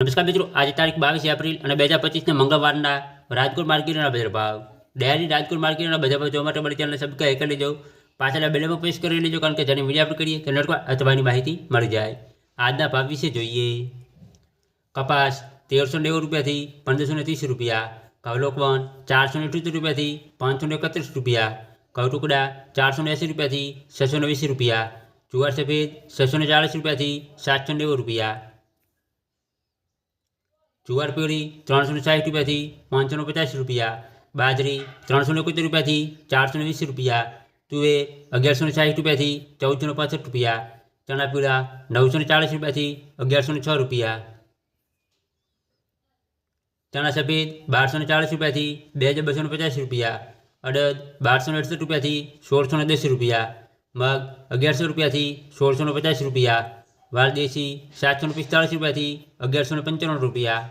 નમસ્કાર મિત્રો, આજે તારીખ 22 એપ્રિલ અને 2025 મંગળવારના રાજકોટ માર્કેટના બજાર ભાવ ડેરી રાજકોટ માર્કેટના બજાર ભાવ જોવા માટે મારી ચેનલને સબસ્ક્રાઈબ કરી લેજો, પાછળના બેલમાં પ્રેસ કરી લેજો, કારણ કે જેની વિડીયો આપણે કરીએ તો નેટવર્ક અથવાની માહિતી મળી જાય। આજના ભાવ વિશે જોઈએ। કપાસ 1390 રૂપિયાથી 1530 રૂપિયા, ઘઉં લોકવન 478 રૂપિયાથી 531 રૂપિયા, ઘઉં ટુકડા 480 રૂપિયાથી 620 રૂપિયા, જુવાર સફેદ 640 રૂપિયાથી 790 રૂપિયા, જુવાર પીળી 360 રૂપિયાથી 550 રૂપિયા, બાજરી 371 રૂપિયાથી 420 રૂપિયા, તુવેર 1160 રૂપિયાથી 1465 રૂપિયા, ચણા પીળા 940 રૂપિયાથી 1106 રૂપિયા, ચણા સફેદ 1240 રૂપિયાથી 2250 રૂપિયા, અડદ 1268 રૂપિયાથી 1610 રૂપિયા, મગ 1100 રૂપિયાથી 1650 રૂપિયા, વાલદેશી 745 રૂપિયાથી 1195 રૂપિયા,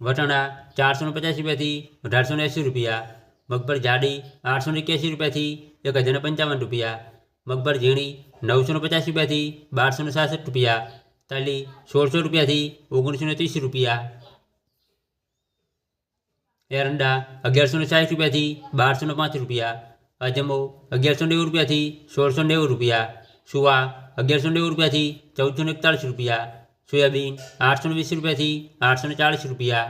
વટાણા 450 રૂપિયાથી 1880 રૂપિયા, મગફળી જાડી 881 રૂપિયાથી 1055 રૂપિયા, મગફળી ઝીણી 950 રૂપિયાથી 1266 રૂપિયા, તલી 1600 રૂપિયાથી 1930 રૂપિયા, એરંડા 1160 રૂપિયાથી 1205 રૂપિયા, અજમો 1190 રૂપિયાથી 1690 રૂપિયા, સુવા 1190 રૂપિયાથી 1441 રૂપિયા, સોયાબીન 820 રૂપિયાથી 840 રૂપિયા,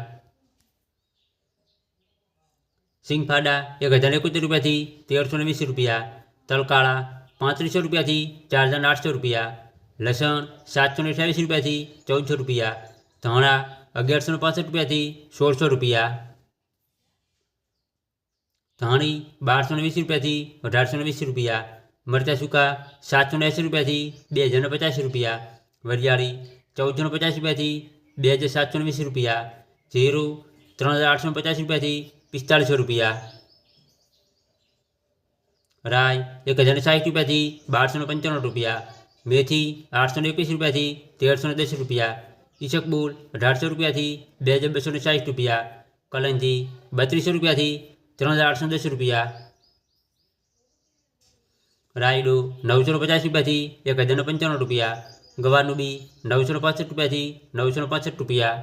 સિંગફાડા 1071 રૂપિયાથી 1320 રૂપિયા, તલકાળા 3500 રૂપિયાથી 4800 રૂપિયા, લસણ 728 રૂપિયાથી 1400 રૂપિયા, ધાણા 1165 રૂપિયાથી 1600 રૂપિયા, ધાણી 1220 રૂપિયાથી 1820 રૂપિયા, મરચાં સૂકા 780 રૂપિયાથી 2050 રૂપિયા, વરિયાળી 1450 રૂપિયાથી 2720 રૂપિયા, જીરું 3850 રૂપિયાથી 4500 રૂપિયા, રાય 1060 રૂપિયાથી 1295 રૂપિયા, મેથી 821 રૂપિયાથી 1310 રૂપિયા, ઈસકબુલ 1800 રૂપિયાથી 2260 રૂપિયા, કલંજી 3200 રૂપિયાથી 3810 રૂપિયા, રાયડો 950 રૂપિયાથી 1095 રૂપિયા, ગવારનું બી 965 રૂપિયાથી 965 રૂપિયા।